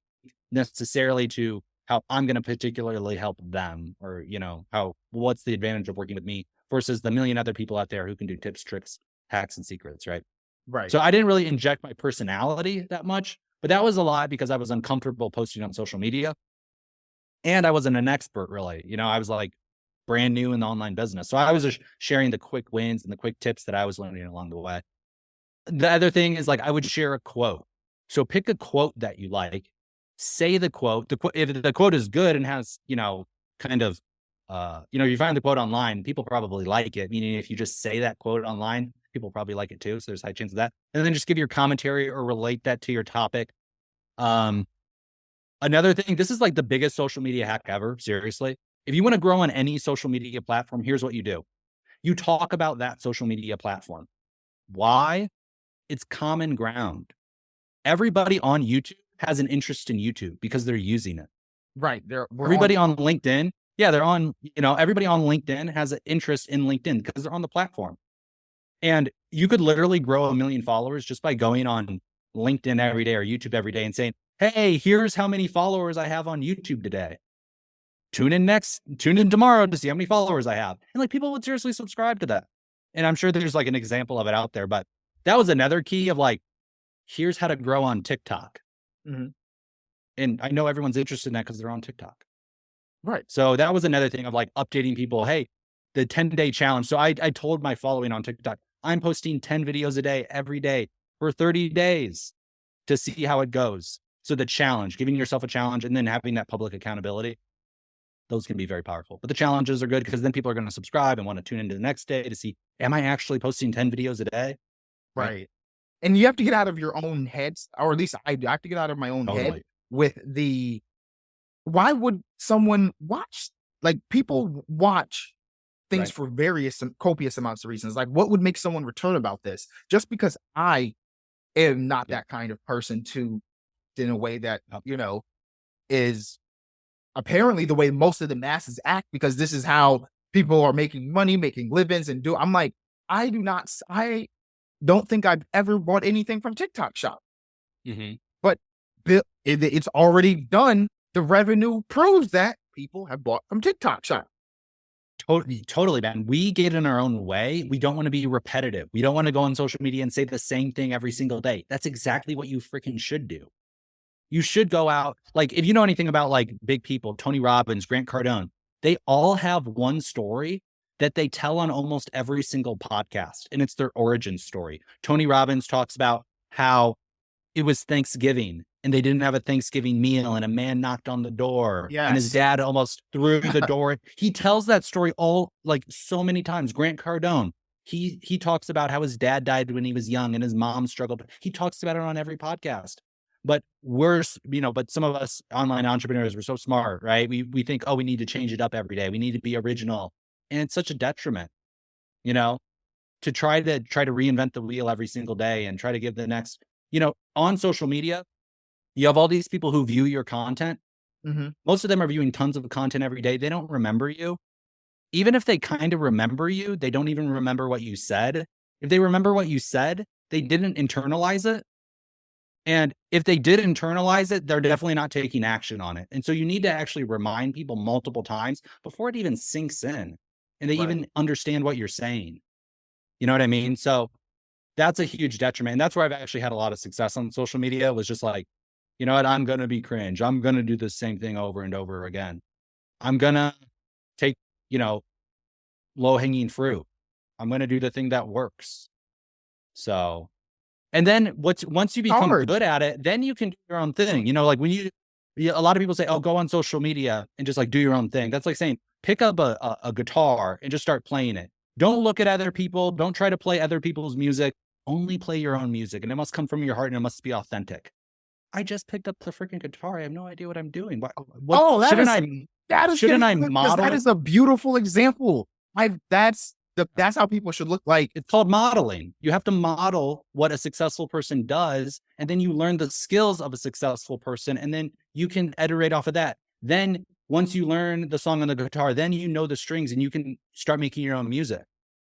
necessarily to how I'm going to particularly help them or, what's the advantage of working with me versus the million other people out there who can do tips, tricks, hacks, and secrets, right? Right. So I didn't really inject my personality that much, but that was a lot because I was uncomfortable posting on social media and I wasn't an expert really. I was like brand new in the online business. So I was just sharing the quick wins and the quick tips that I was learning along the way. The other thing is like I would share a quote. So pick a quote that you like, say the quote. If the quote is good and has, kind of you find the quote online, people probably like it. Meaning if you just say that quote online, people probably like it too. So there's high chance of that. And then just give your commentary or relate that to your topic. Um, Another thing, this is like the biggest social media hack ever. Seriously. If you want to grow on any social media platform, here's what you do. You talk about that social media platform. Why? It's common ground. Everybody on YouTube has an interest in YouTube because they're using it. Right. Everybody on LinkedIn, yeah, they're on, everybody on LinkedIn has an interest in LinkedIn because they're on the platform. And you could literally grow 1 million followers just by going on LinkedIn every day or YouTube every day and saying, hey, here's how many followers I have on YouTube today. Tune in tomorrow to see how many followers I have. And like people would seriously subscribe to that. And I'm sure there's like an example of it out there, but that was another key of like, here's how to grow on TikTok. Mm-hmm. And I know everyone's interested in that because they're on TikTok. Right. So that was another thing of like updating people. Hey, the 10-day challenge. So I told my following on TikTok, I'm posting 10 videos a day, every day for 30 days to see how it goes. So the challenge, giving yourself a challenge and then having that public accountability, those can be very powerful. But the challenges are good because then people are going to subscribe and want to tune into the next day to see, am I actually posting 10 videos a day? Right. And you have to get out of your own heads, or at least I have to get out of my own head with why would someone watch? Like people watch things for various and copious amounts of reasons. Like what would make someone return about this? Just because I am not that kind of person in a way that, is apparently the way most of the masses act, because this is how people are making money, making livings I'm like, I don't think I've ever bought anything from TikTok Shop. Mm-hmm. But it's already done. The revenue proves that people have bought from TikTok Shop. Totally, man. We get in our own way. We don't want to be repetitive. We don't want to go on social media and say the same thing every single day. That's exactly what you freaking should do. You should go out. Like, if you know anything about like big people, Tony Robbins, Grant Cardone, they all have one story that they tell on almost every single podcast. And it's their origin story. Tony Robbins talks about how it was Thanksgiving and they didn't have a Thanksgiving meal and a man knocked on the door and his dad almost threw the door. He tells that story all like so many times. Grant Cardone, he talks about how his dad died when he was young and his mom struggled. He talks about it on every podcast. But but some of us online entrepreneurs, we're so smart, right? We think, oh, we need to change it up every day. We need to be original. And it's such a detriment, to try to reinvent the wheel every single day and try to give the next, on social media, you have all these people who view your content. Mm-hmm. Most of them are viewing tons of content every day. They don't remember you. Even if they kind of remember you, they don't even remember what you said. If they remember what you said, they didn't internalize it. And if they did internalize it, they're definitely not taking action on it. And so you need to actually remind people multiple times before it even sinks in and they even understand what you're saying. You know what I mean? So that's a huge detriment. And that's where I've actually had a lot of success on social media, was just like, you know what? I'm going to be cringe. I'm going to do the same thing over and over again. I'm going to take, low hanging fruit. I'm going to do the thing that works. So, and then once you become good at it, then you can do your own thing. Like when a lot of people say, oh, go on social media and just like do your own thing. That's like saying, pick up a guitar and just start playing it. Don't look at other people. Don't try to play other people's music. Only play your own music. And it must come from your heart and it must be authentic. I just picked up the freaking guitar. I have no idea what I'm doing. Shouldn't I model? That is a beautiful example. That's how people should look like. It's called modeling. You have to model what a successful person does, and then you learn the skills of a successful person, and then you can iterate off of that. Then once you learn the song on the guitar, then you know the strings and you can start making your own music.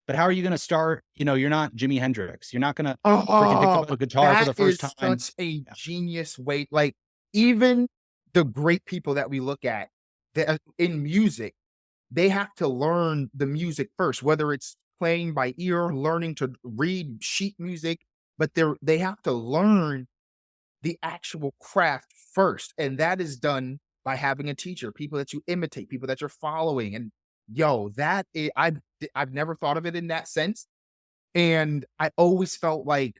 But how are you going to start? You're not Jimi Hendrix. You're not going to freaking pick up a guitar for the first time. That is such a genius way. Like even the great people that we look at in music, they have to learn the music first, whether it's playing by ear, learning to read sheet music, but they have to learn the actual craft first. And that is done by having a teacher, people that you imitate, people that you're following. And I've never thought of it in that sense. And I always felt like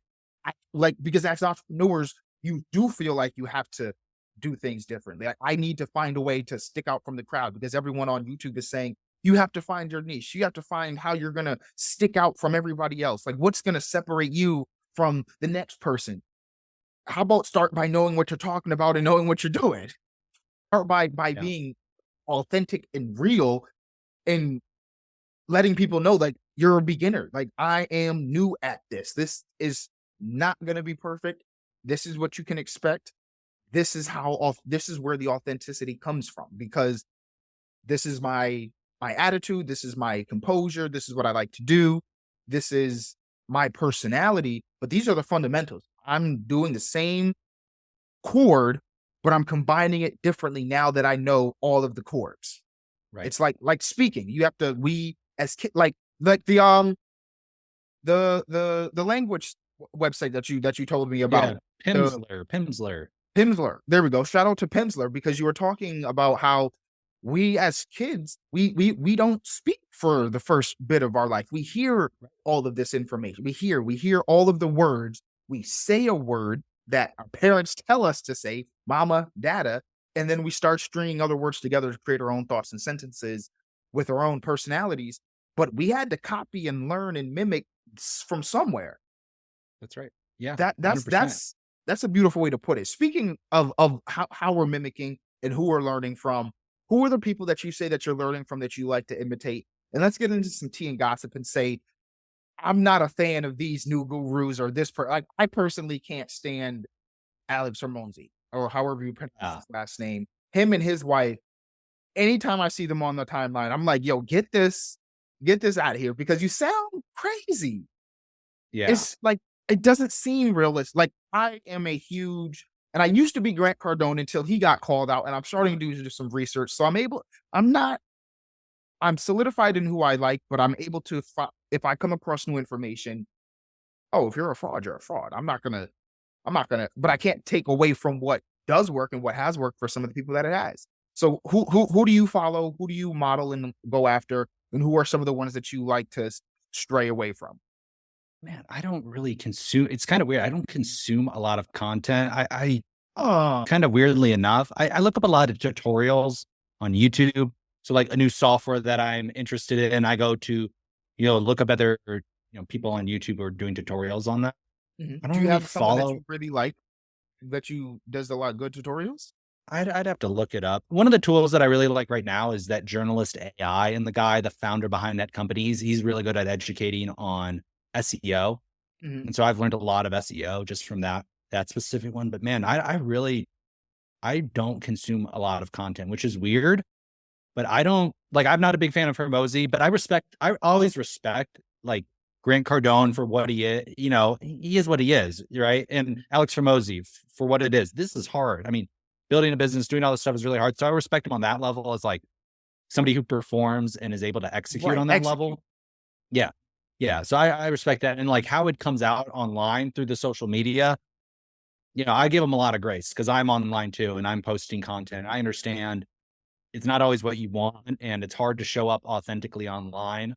because as entrepreneurs, you do feel like you have to do things differently. Like, I need to find a way to stick out from the crowd because everyone on YouTube is saying, you have to find your niche. You have to find how you're going to stick out from everybody else. Like what's going to separate you from the next person? How about start by knowing what you're talking about and knowing what you're doing? Start by being authentic and real and letting people know like you're a beginner. Like I am new at this. This is not going to be perfect. This is what you can expect. This is this is where the authenticity comes from, because this is my attitude, this is my composure, this is what I like to do. This is my personality, but these are the fundamentals. I'm doing the same chord, but I'm combining it differently now that I know all of the chords. Right. It's like speaking. You have to we as like the language website that you told me about. Yeah. The Pimsleur. Pimsleur. There we go. Shout out to Pimsleur, because you were talking about how we as kids, we don't speak for the first bit of our life. We hear all of this information. We hear all of the words. We say a word that our parents tell us to say, mama, dada, and then we start stringing other words together to create our own thoughts and sentences with our own personalities. But we had to copy and learn and mimic from somewhere. That's right. Yeah. That 100%. that's a beautiful way to put it. Speaking of how we're mimicking and who we're learning from, who are the people that you say that you're learning from that you like to imitate? And let's get into some tea and gossip and say, I'm not a fan of these new gurus or this. I personally can't stand Alex Hormonzi, or however you pronounce his last name. Him and his wife. Anytime I see them on the timeline, I'm like, yo, get this out of here, because you sound crazy. Yeah. It's like, it doesn't seem realistic. Like, I am a huge, and I used to be Grant Cardone until he got called out, and I'm starting to do some research. So I'm solidified in who I like, but I'm able to, if I come across new information, oh, if you're a fraud, you're a fraud. But I can't take away from what does work and what has worked for some of the people that it has. So who do you follow? Who do you model and go after? And who are some of the ones that you like to stray away from? Man, I don't really consume. It's kind of weird. I don't consume a lot of content. I kind of weirdly enough, I look up a lot of tutorials on YouTube. So like a new software that I'm interested in, I go to, look up other, people on YouTube who are doing tutorials on that. I Do don't you really have someone that follow. you really like that you does a lot of good tutorials? I'd have to look it up. One of the tools that I really like right now is that journalist AI, and the founder behind that company, he's really good at educating on SEO. Mhm. And so I've learned a lot of SEO just from that specific one. But man, I don't consume a lot of content, which is weird. But I don't like, I'm not a big fan of Hermosi, but I always respect like Grant Cardone for what he is. He is what he is, right? And Alex Hermosi for what it is. This is hard. I mean, building a business, doing all this stuff is really hard. So I respect him on that level as like somebody who performs and is able to execute Right, on that execute. level. Yeah. Yeah. So I respect that. And like how it comes out online through the social media, I give him a lot of grace because I'm online too and I'm posting content. I understand it's not always what you want and it's hard to show up authentically online.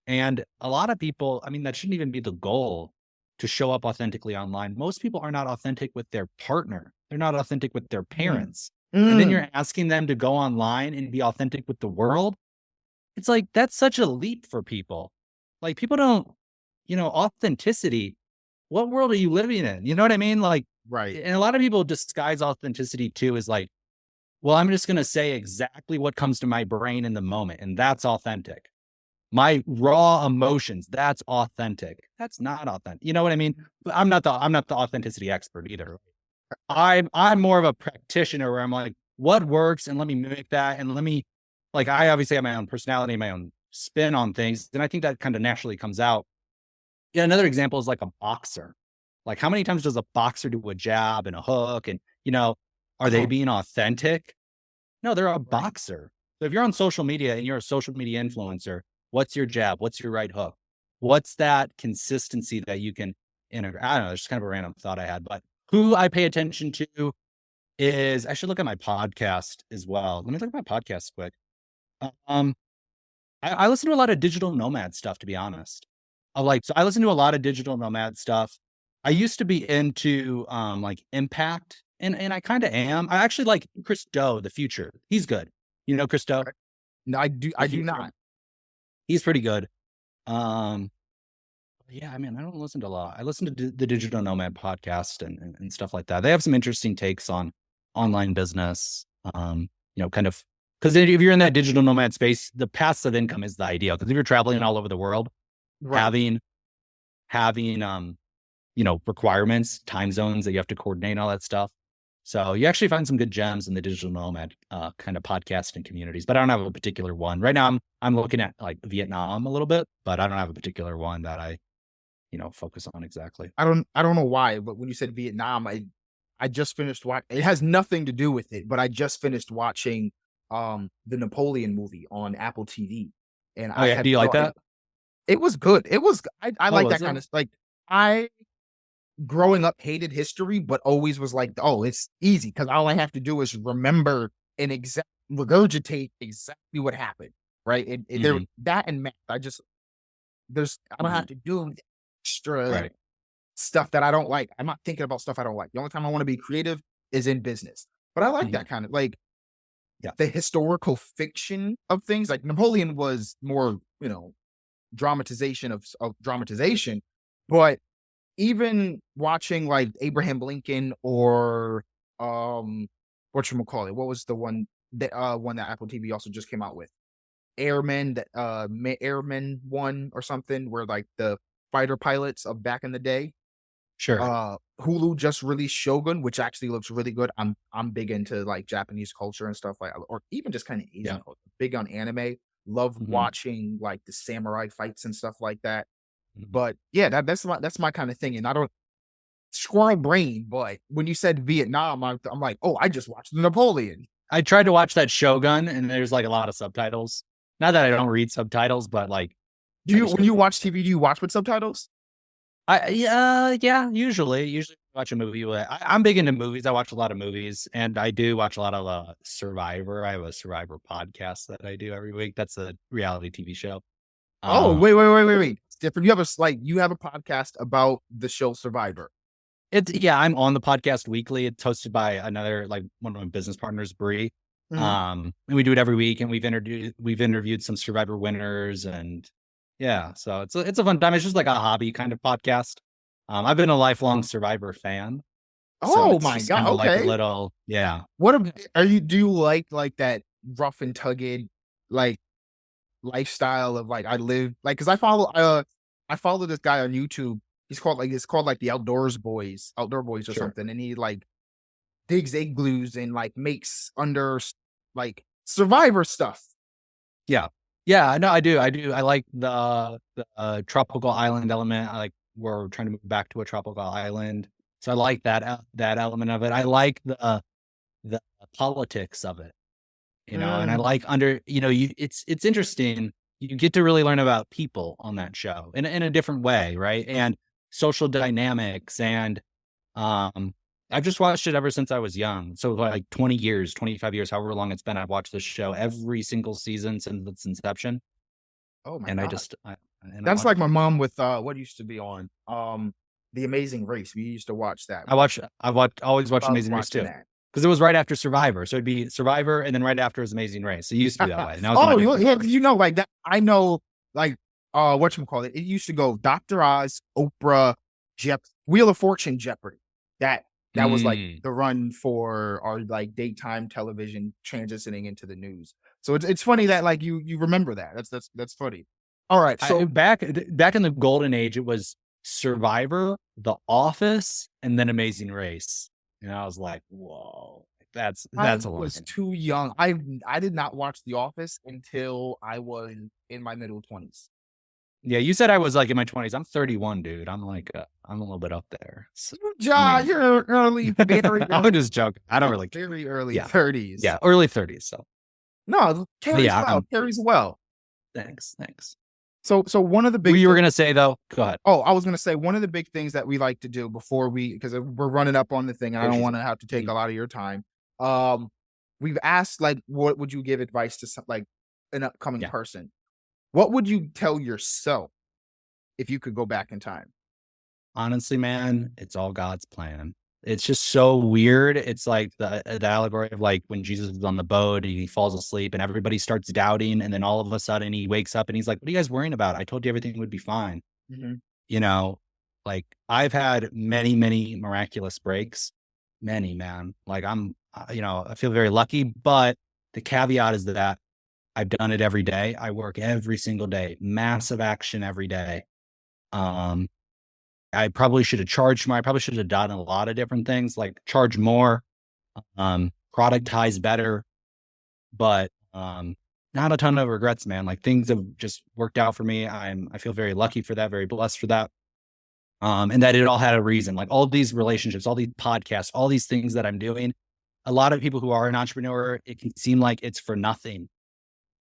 And a lot of people, I mean, that shouldn't even be the goal, to show up authentically online. Most people are not authentic with their partner. They're not authentic with their Mm. parents. And then Mm. you're asking them to go online and be authentic with the world. It's like, that's such a leap for people. Like people don't, authenticity. What world are you living in? You know what I mean? Like, Right. and a lot of people disguise authenticity too as like, well, I'm just going to say exactly what comes to my brain in the moment. And that's authentic. My raw emotions, that's authentic. That's not authentic. You know what I mean? But I'm not the authenticity expert either. I'm more of a practitioner where I'm like, what works? And let me mimic that. And I obviously have my own personality, my own spin on things. And I think that kind of naturally comes out. Yeah. Another example is like a boxer. Like how many times does a boxer do a jab and a hook? And, are they Oh, being authentic? No, they're a right. boxer. So if you're on social media and you're a social media influencer, what's your jab? What's your right hook? What's that consistency that you can integrate? I don't know. It's just kind of a random thought I had, but who I pay attention to is, I should look at my podcast as well. Let me look at my podcast quick. Um, I listen to a lot of digital nomad stuff, to be honest. So I listen to a lot of digital nomad stuff. I used to be into like impact, and I kind of am. I actually like Chris Doe, the future. He's good. You know Chris Doe, Right. No, the I do future. not. He's pretty good. Um, yeah, I mean, I don't listen to a lot. I listen to the Digital Nomad podcast and stuff like that. They have some interesting takes on online business. Kind of, because if you're in that digital nomad space, the passive income is the ideal. Because if you're traveling all over the world, Right. having requirements, time zones that you have to coordinate, all that stuff. So you actually find some good gems in the digital nomad kind of podcasting communities, but I don't have a particular one right now. I'm looking at like Vietnam a little bit, but I don't have a particular one that I focus on exactly. I don't know why, but when you said Vietnam, I just finished watching. It has nothing to do with it, but I just finished watching the Napoleon movie on Apple TV, and Oh I yeah, had do you like thought that? it was good. It was I Oh, like was that it? kind of like I growing up hated history, but always was like, oh, it's easy because all I have to do is remember and regurgitate exactly what happened, right? There Mhm. that and math, I don't Mhm. have to do extra Right. stuff that I don't like. I'm not thinking about stuff I don't like. The only time I want to be creative is in business. But I like Mhm. that kind of like Yeah. the historical fiction of things. Like Napoleon was more, dramatization of dramatization. But even watching like Abraham Lincoln or what was the one that Apple TV also just came out with? Airmen that Airmen one or something where like the fighter pilots of back in the day. Sure. Hulu just released Shogun, which actually looks really good. I'm big into like Japanese culture and stuff like, or even just kind of Asian Yeah. culture. Big on anime. Love Mhm. watching like the samurai fights and stuff like that. Mhm. But yeah, that's my kind of thing. And I don't squirrel brain, but when you said Vietnam, I'm like, oh, I just watched Napoleon. I tried to watch that Shogun, and there's like a lot of subtitles. Not that I don't read subtitles, but like Do I you just when you watch TV, do you watch with subtitles? yeah, usually watch a movie with I'm big into movies. I watch a lot of movies, and I do watch a lot of Survivor. I have a Survivor podcast that I do every week. That's a reality TV show. Oh, Uh wait. It's different. You have a podcast about the show Survivor. it's yeah, I'm on the podcast weekly. It's hosted by another like one of my business partners, Bree. Mhm. And we do it every week, and we've interviewed some Survivor winners, and yeah, so it's a fun time. It's just like a hobby kind of podcast. I've been a lifelong Survivor fan. So Oh it's my just god. kinda like a Okay. little yeah. Are you do you like that rough and tugged like lifestyle of like I live like because I follow this guy on YouTube. It's called like the Outdoor Boys or Sure. something, and he like digs igloos and like makes like survivor stuff. Yeah. Yeah, no, I do, I like the tropical island element. I like we're trying to move back to a tropical island. So I like that element of it. I like the politics of it, and I Mm, like it's interesting. You get to really learn about people on that show in a different way, right? And social dynamics and Um, I've just watched it ever since I was young. So like 20 years, 25 years, however long it's been, I've watched this show every single season since its inception. oh my And I god. just, I That's watch like it. my mom with what used to be on The Amazing Race. We used to watch that. Always watched Loved Amazing Race watching too. that. Because it was right after Survivor. So it'd be Survivor and then right after was Amazing Race. It used to be that way. Now it's Oh, not anymore. yeah, like that. I know, like, whatchamacallit. It used to go Dr. Oz, Oprah, Wheel of Fortune, Jeopardy. That that was like Mm. the run for our like daytime television transitioning into the news. So it's funny that like you remember that. That's funny. All right, I, so back in the golden age, it was Survivor, The Office, and then Amazing Race. And I was like, whoa, I that's a long was time. too young. I did not watch The Office until I was in my middle 20s. Yeah, you said I was, like, in my 20s. I'm 31, dude. I'm, like, I'm a little bit up there. So, I Ja, mean, you're I'm just joking. I don't really care. very early Yeah. 30s. Yeah, early 30s, so No, but carries yeah, well, carries well. thanks. So one of the What big you were things. gonna say, though? Go ahead. Oh, I was gonna say one of the big things that we like to do before because we're running up on the thing, and I What don't you want say? to have to take Mhm. a lot of your time. Um, we've asked like, what would you give advice to like an upcoming Yeah. person? What would you tell yourself if you could go back in time? Honestly, man, it's all God's plan. It's just so weird. It's like the allegory of, like, when Jesus is on the boat and he falls asleep and everybody starts doubting, and then all of a sudden he wakes up and he's like, "What are you guys worrying about? I told you everything would be fine." Mhm. You know, like I've had many, many miraculous breaks, many, man. Like I feel very lucky, but the caveat is that I've done it every day. I work every single day, massive action every day. Um, I probably should have charged more. I probably should have done a lot of different things, like charge more, productize better, but not a ton of regrets, man. Like things have just worked out for me. I feel very lucky for that, very blessed for that. And that it all had a reason. Like all these relationships, all these podcasts, all these things that I'm doing. A lot of people who are an entrepreneur, it can seem like it's for nothing.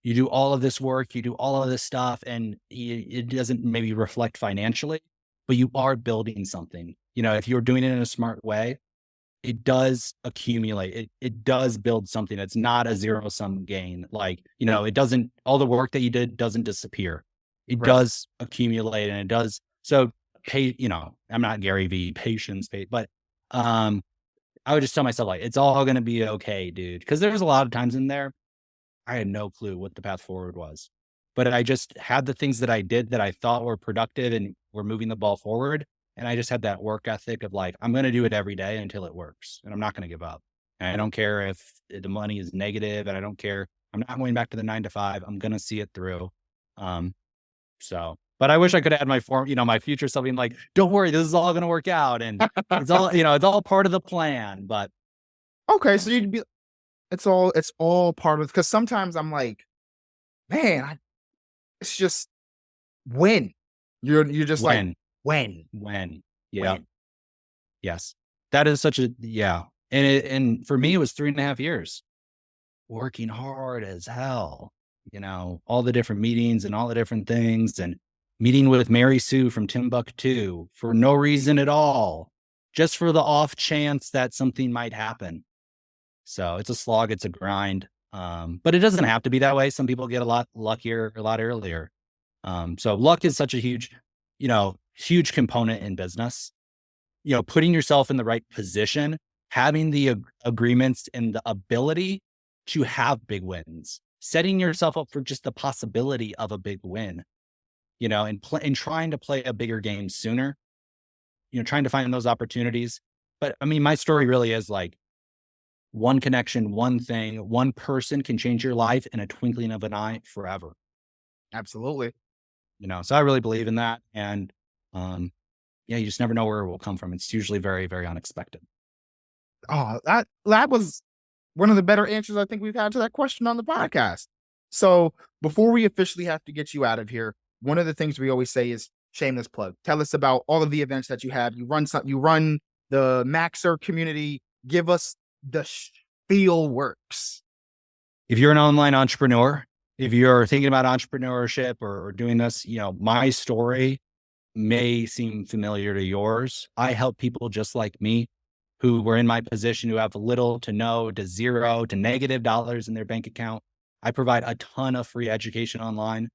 You do all of this work, you do all of this stuff, and it doesn't maybe reflect financially, but you are building something. If you're doing it in a smart way, it does accumulate. It does build something. It's not a zero sum gain. Like, it doesn't, all the work that you did doesn't disappear. It Right. does accumulate and it does. So I'm not Gary V, patience, but, I would just tell myself like, it's all going to be okay, dude. Cause there was a lot of times in there, I had no clue what the path forward was, but I just had the things that I did that I thought were productive and were moving the ball forward. And I just had that work ethic of like, I'm going to do it every day until it works and I'm not going to give up. And I don't care if the money is negative and I don't care. I'm not going back to the 9 to 5. I'm going to see it through. Um, but I wish I could add my future something like, don't worry, this is all going to work out. And it's all part of the plan, but Okay, so you'd be it's all part of, because sometimes I'm like, man, it's just when. You're just like, when, when? when, yeah. When? Yes. That is such a yeah. And for me, it was 3.5 years working hard as hell, all the different meetings and all the different things and meeting with Mary Sue from Timbuktu for no reason at all, just for the off chance that something might happen. So it's a slog, it's a grind. But it doesn't have to be that way. Some people get a lot luckier a lot earlier. So luck is such a huge component in business. Putting yourself in the right position, having the agreements and the ability to have big wins, setting yourself up for just the possibility of a big win, and trying to play a bigger game sooner, trying to find those opportunities. But I mean, my story really is like one connection, one thing, one person can change your life in a twinkling of an eye forever, Absolutely. so I really believe in that. And, yeah, you just never know where it will come from. It's usually very, very unexpected. Oh, that was one of the better answers I think we've had to that question on the podcast. So before we officially have to get you out of here, one of the things we always say is shameless plug. Tell us about all of the events that you have. You run the Maxer community. Give us the spiel works. If you're an online entrepreneur, if you're thinking about entrepreneurship or doing this, my story may seem familiar to yours. I help people just like me who were in my position, who have little to no to zero to negative dollars in their bank account. I provide a ton of free education online.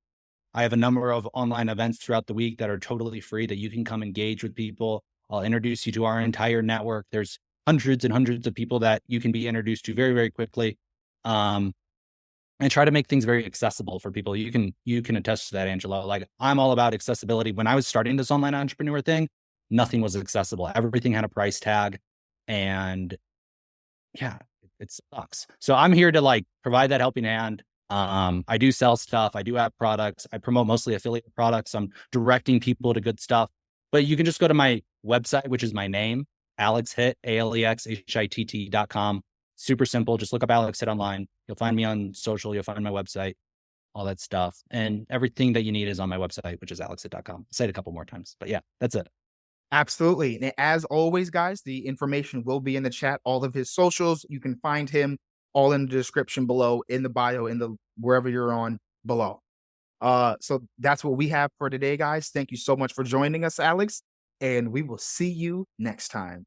I have a number of online events throughout the week that are totally free that you can come engage with people. I'll introduce you to our entire network. There's hundreds and hundreds of people that you can be introduced to very, very quickly. And try to make things very accessible for people. You can attest to that, Angelo. Like, I'm all about accessibility. When I was starting this online entrepreneur thing, nothing was accessible. Everything had a price tag, and yeah, it sucks. So I'm here to like provide that helping hand. I do sell stuff. I do have products. I promote mostly affiliate products. I'm directing people to good stuff. But you can just go to my website, which is my name, Alex Hitt, AlexHitt.com. Super simple. Just look up Alex Hitt online. You'll find me on social. You'll find my website, all that stuff. And everything that you need is on my website, which is alexhitt.com. Say it a couple more times, but yeah, that's it. Absolutely. And as always, guys, the information will be in the chat. All of his socials, you can find him all in the description below, in the bio, in the wherever you're on below. So that's what we have for today, guys. Thank you so much for joining us, Alex, and we will see you next time.